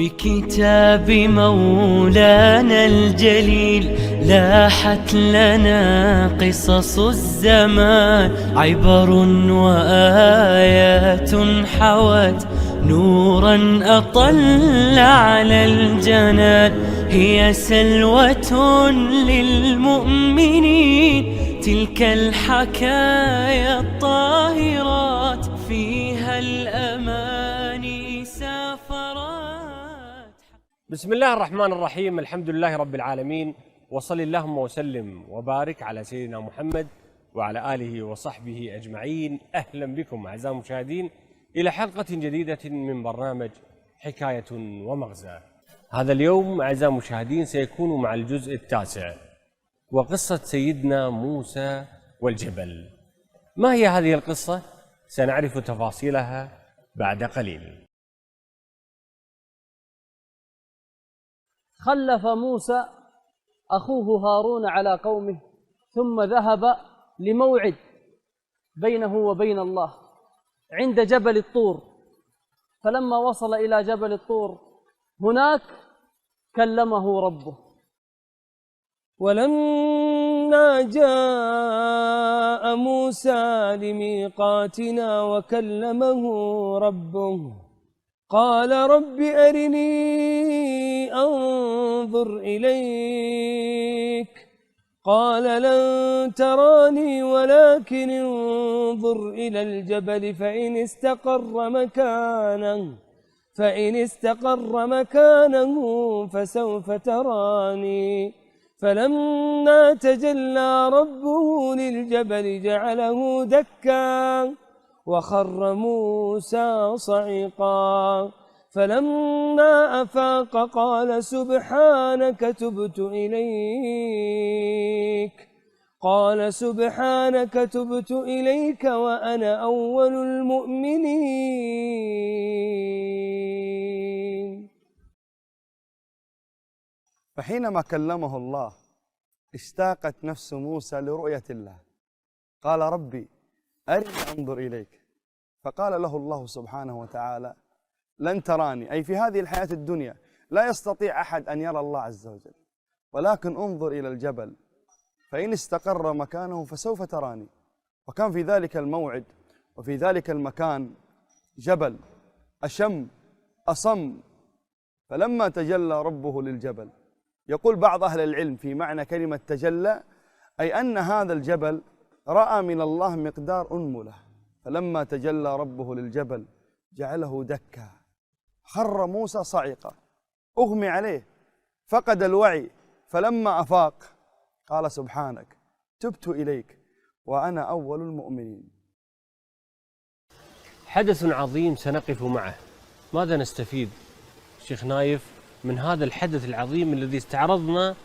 بكتاب مولانا الجليل لاحت لنا قصص الزمان، عبر وآيات حوت نورا أطل على الجنان. هي سلوة للمؤمنين تلك الحكايا الطاهرات، فيها الأماني سافرات. بسم الله الرحمن الرحيم، الحمد لله رب العالمين، وصل اللهم وسلم وبارك على سيدنا محمد وعلى آله وصحبه أجمعين. أهلا بكم أعزائي المشاهدين إلى حلقة جديدة من برنامج حكاية ومغزى. هذا اليوم أعزائي المشاهدين سيكون مع الجزء التاسع، وقصة سيدنا موسى والجبل. ما هي هذه القصة؟ سنعرف تفاصيلها بعد قليل. خلف موسى أخوه هارون على قومه، ثم ذهب لموعد بينه وبين الله عند جبل الطور. فلما وصل إلى جبل الطور هناك كلمه ربه. ولما جاء موسى لميقاتنا وكلمه ربه قال رب أرني أنظر إليك. قال لن تراني ولكن انظر إلى الجبل فإن استقر مكانه فسوف تراني. فلما تجلى ربه للجبل جعله دكا وخر موسى صعقا. فلما أفاق قال سبحانك تبت إليك وأنا أول المؤمنين. فحينما كلمه الله اشتاقت نفس موسى لرؤية الله. قال ربي أرني أنظر إليك. فقال له الله سبحانه وتعالى لن تراني، أي في هذه الحياة الدنيا لا يستطيع أحد أن يرى الله عز وجل، ولكن انظر إلى الجبل فإن استقر مكانه فسوف تراني. وكان في ذلك الموعد وفي ذلك المكان جبل أشم أصم. فلما تجلى ربه للجبل، يقول بعض أهل العلم في معنى كلمة تجلى أي أن هذا الجبل رأى من الله مقدار أنملة. فلما تجلى ربه للجبل جعله دكا خر موسى صعقا، أغمي عليه فقد الوعي. فلما أفاق قال سبحانك تبت إليك وأنا أول المؤمنين. حدث عظيم سنقف معه. ماذا نستفيد شيخ نايف من هذا الحدث العظيم الذي استعرضنا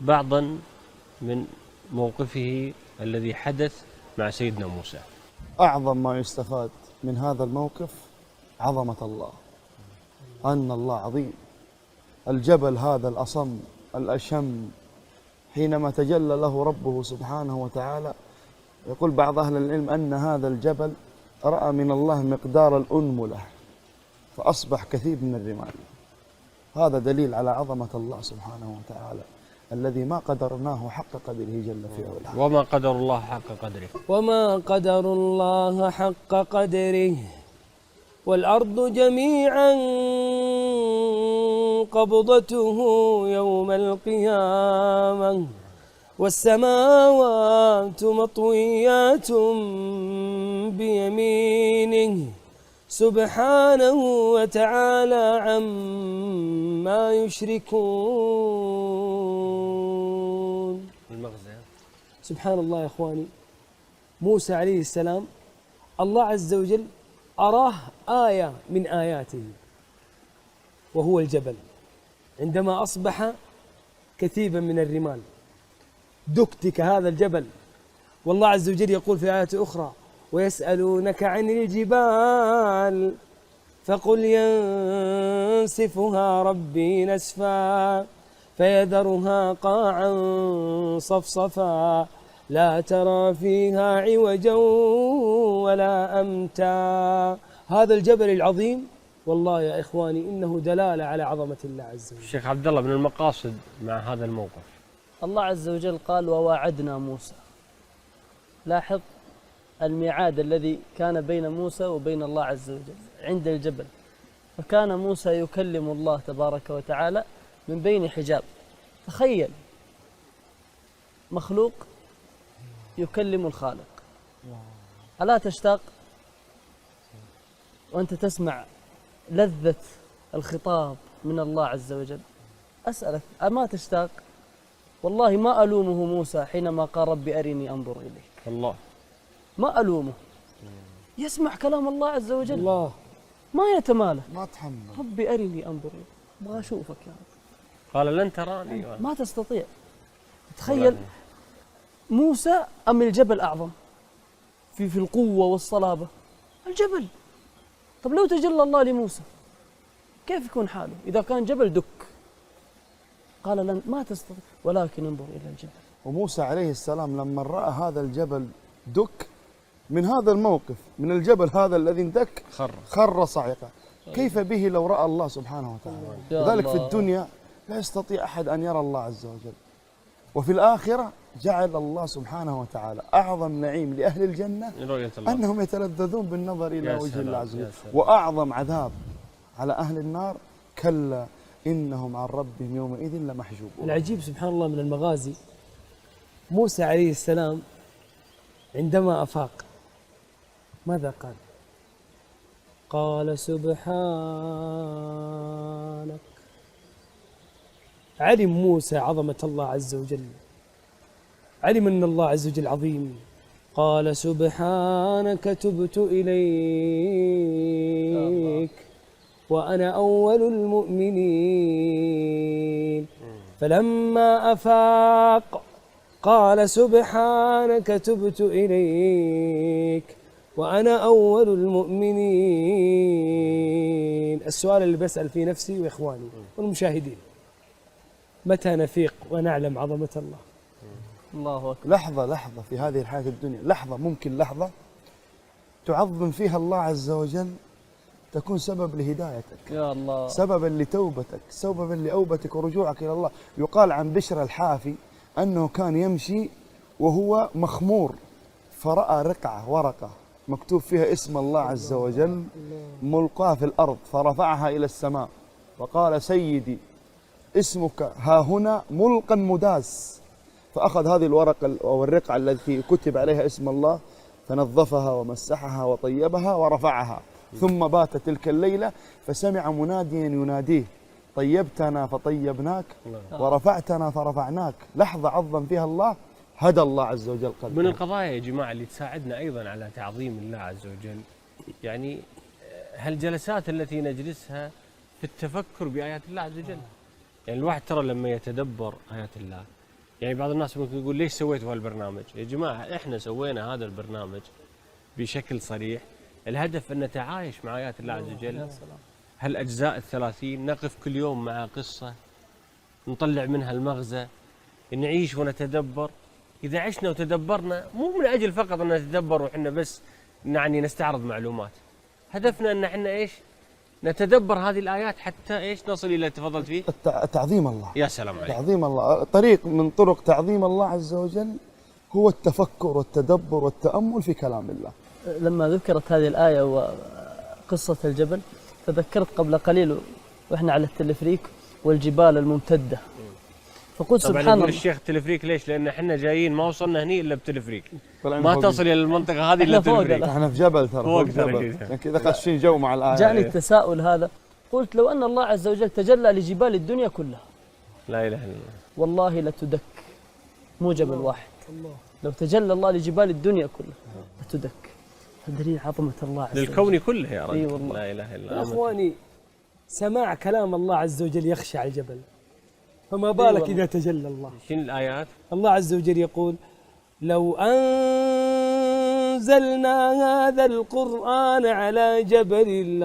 بعضا من موقفه الذي حدث مع سيدنا موسى؟ أعظم ما يستفاد من هذا الموقف عظمة الله، أن الله عظيم. الجبل هذا الأصم الأشم حينما تجلى له ربه سبحانه وتعالى، يقول بعض أهل العلم أن هذا الجبل رأى من الله مقدار الأنملة فأصبح كثير من الرمال. هذا دليل على عظمة الله سبحانه وتعالى الذي ما قدرناه حق قدره جل في علاه. وما قدر الله حق قدره. وما قدر الله حق قدره. والأرض جميعا قبضته يوم القيامة والسماوات مطويات بيمينه سبحانه وتعالى عما يشركون. المغزى سبحان الله يا إخواني، موسى عليه السلام الله عز وجل أراه آية من آياته وهو الجبل، عندما أصبح كثيبا من الرمال دكتك هذا الجبل. والله عز وجل يقول في آيات أخرى ويسألونك عن الجبال فقل ينسفها ربي نسفا فيذرها قاعا صفصفا لا ترى فيها عوجا ولا أمتا. هذا الجبل العظيم والله يا إخواني إنه دلالة على عظمة الله عز وجل. الشيخ عبد الله، من المقاصد مع هذا الموقف الله عز وجل قال وواعدنا موسى. لاحظ الميعاد الذي كان بين موسى وبين الله عز وجل عند الجبل، فكان موسى يكلم الله تبارك وتعالى من بين حجاب. تخيل مخلوق يكلم الخالق، ألا تشتاق وأنت تسمع لذة الخطاب من الله عز وجل؟ أسألك أما تشتاق؟ والله ما ألومه موسى حينما قال ربي أرني أنظر إليك، الله ما ألومه، يسمع كلام الله عز وجل الله ما يتمالى، ما تحمل. ربي أرني أنظر إليك، أبغى أشوفك يا رب. قال لن تراني. ما تستطيع. تخيل موسى أم الجبل أعظم في القوة والصلابة؟ الجبل. طب لو تجلى الله لموسى كيف يكون حاله إذا كان جبل دك؟ قال لن ما تستطيع ولكن انظر إلى الجبل. وموسى عليه السلام لما رأى هذا الجبل دك، من هذا الموقف، من الجبل هذا الذي اندك خر صاعقا، كيف به لو رأى الله سبحانه وتعالى؟ لذلك في الدنيا لا يستطيع أحد أن يرى الله عز وجل، وفي الآخرة جعل الله سبحانه وتعالى أعظم نعيم لأهل الجنة أنهم يتلذذون بالنظر إلى وجه الله عز وجل، وأعظم عذاب على أهل النار كلا إنهم عن ربهم يومئذ لمحجوبون. العجيب سبحان الله من المغازي، موسى عليه السلام عندما أفاق ماذا قال؟ قال سبحانك. علم موسى عظمة الله عز وجل، علم أن الله عز وجل عظيم. قال سبحانك تبت إليك وأنا أول المؤمنين. فلما أفاق قال سبحانك تبت إليك وأنا أول المؤمنين. السؤال اللي بسأل فيه نفسي وإخواني والمشاهدين، متى نفيق ونعلم عظمة الله؟ الله أكبر. لحظة في هذه الحياة الدنيا، لحظة ممكن لحظة تعظم فيها الله عز وجل تكون سبب لهدايتك، يا الله، سببا لتوبتك، سببا لأوبتك ورجوعك إلى الله. يقال عن بشر الحافي أنه كان يمشي وهو مخمور، فرأى رقعة ورقة مكتوب فيها اسم الله عز وجل ملقاة في الأرض، فرفعها إلى السماء وقال سيدي اسمك ها هنا ملقا مداس، فأخذ هذه الورقة أو الرقعة التي كتب عليها اسم الله فنظفها ومسحها وطيبها ورفعها، ثم بات تلك الليلة فسمع مناديا يناديه طيبتنا فطيبناك ورفعتنا فرفعناك. لحظة عظم فيها الله، هدى الله عز وجل قلبه. من القضايا يا جماعة اللي تساعدنا أيضا على تعظيم الله عز وجل، يعني هالجلسات التي نجلسها في التفكر بآيات الله عز وجل. يعني الواحد ترى لما يتدبر آيات الله، يعني بعض الناس ممكن يقول ليش سويتوا هالبرنامج؟ يا جماعة احنا سوينا هذا البرنامج بشكل صريح، الهدف أن نتعايش مع آيات الله عز وجل. هالأجزاء 30 نقف كل يوم مع قصة نطلع منها المغزى، نعيش ونتدبر. إذا عشنا وتدبرنا مو من أجل فقط أن نتدبر وإحنا بس يعني نستعرض معلومات، هدفنا أن إحنا إيش؟ نتدبر هذه الآيات حتى إيش؟ نصل إلى تفضلت فيه تعظيم الله. يا سلام عليك. تعظيم الله، طريق من طرق تعظيم الله عز وجل هو التفكر والتدبر والتأمل في كلام الله. لما ذكرت هذه الآية وقصة الجبل تذكرت قبل قليل وإحنا على التلفريك والجبال الممتدة، فقلت سبحان الله. الشيخ التلفريك ليش؟ لأن احنا جايين ما وصلنا هني إلا بتلفريك، ما تصل إلى المنطقة هذه إلا بتلفريك. احنا في جبل ترى، فوق جبل، كذا خاشين جو مع الآية. جاءني التساؤل هذا، قلت لو أن الله عز وجل تجلى لجبال الدنيا كلها، لا إله إلا الله، والله لتدك، مو جبل واحد. لو تجلى الله لجبال الدنيا كلها لتدك. دليل عظمة الله عز وجل للكون كله يا رجل. والله. لا إله إلا الله. يا إخواني سماع كلام الله عز وجل يخشع الجبل، فما بالك إذا تجلى الله. شنو الآيات؟ الله عز وجل يقول لو أنزلنا هذا القرآن على جبل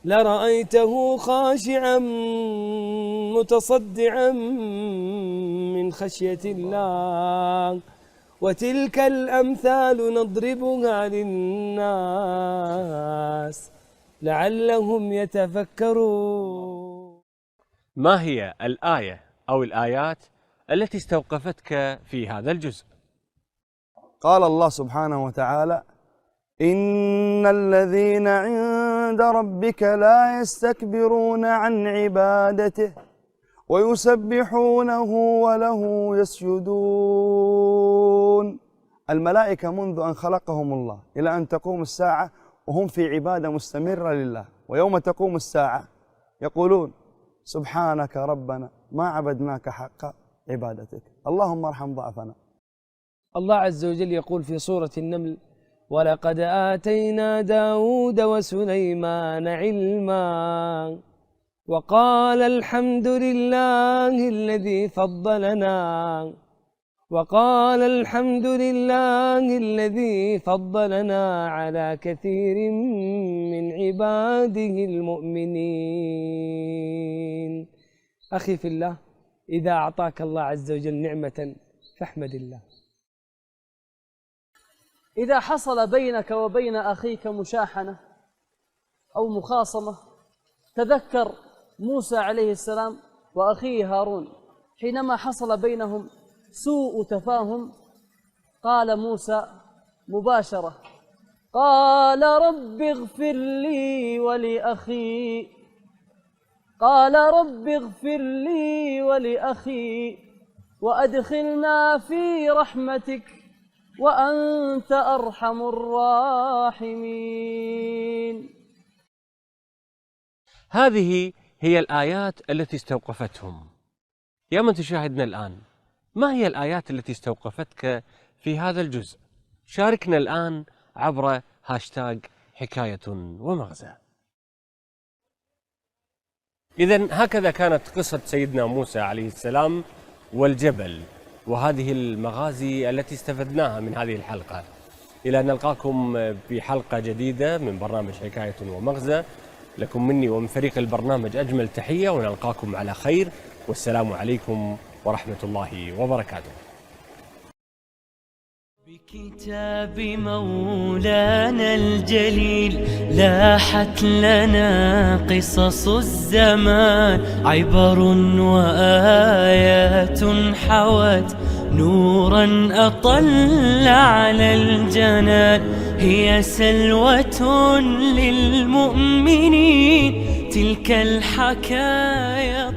لرأيته خاشعا متصدعا من خشية الله وتلك الأمثال نضربها للناس لعلهم يتفكرون. ما هي الآية أو الآيات التي استوقفتك في هذا الجزء؟ قال الله سبحانه وتعالى: إن الذين عند ربك لا يستكبرون عن عبادته ويسبحونه وله يسجدون. الملائكة منذ أن خلقهم الله إلى أن تقوم الساعة وهم في عبادة مستمرة لله، ويوم تقوم الساعة يقولون: سبحانك ربنا ما عبدناك حق عبادتك، اللهم ارحم ضعفنا. الله عز وجل يقول في سورة النمل: ولقد آتينا داود وسليمان علما وقال الحمد لله الذي فضلنا على كثير من عباده المؤمنين. أخي في الله، إذا أعطاك الله عز وجل نعمة فاحمد الله. إذا حصل بينك وبين أخيك مشاحنة أو مخاصمة، تذكر موسى عليه السلام وأخيه هارون حينما حصل بينهم سوء تفاهم. قال موسى مباشرة: قال رب اغفر لي ولأخي وأدخلنا في رحمتك وأنت أرحم الراحمين. هذه هي الآيات التي استوقفتهم. يا من تشاهدنا الآن، ما هي الآيات التي استوقفتك في هذا الجزء؟ شاركنا الآن عبر هاشتاج حكاية ومغزى. إذن هكذا كانت قصة سيدنا موسى عليه السلام والجبل، وهذه المغازي التي استفدناها من هذه الحلقة. إلى أن نلقاكم في حلقة جديدة من برنامج حكاية ومغزى. لكم مني ومن فريق البرنامج أجمل تحية، ونلقاكم على خير، والسلام عليكم ورحمة الله وبركاته. بكتاب مولانا الجليل لاحت لنا قصص الزمان، عبر وآيات حوت نورا أطل على الجنان. هي سلوة للمؤمنين تلك الحكايا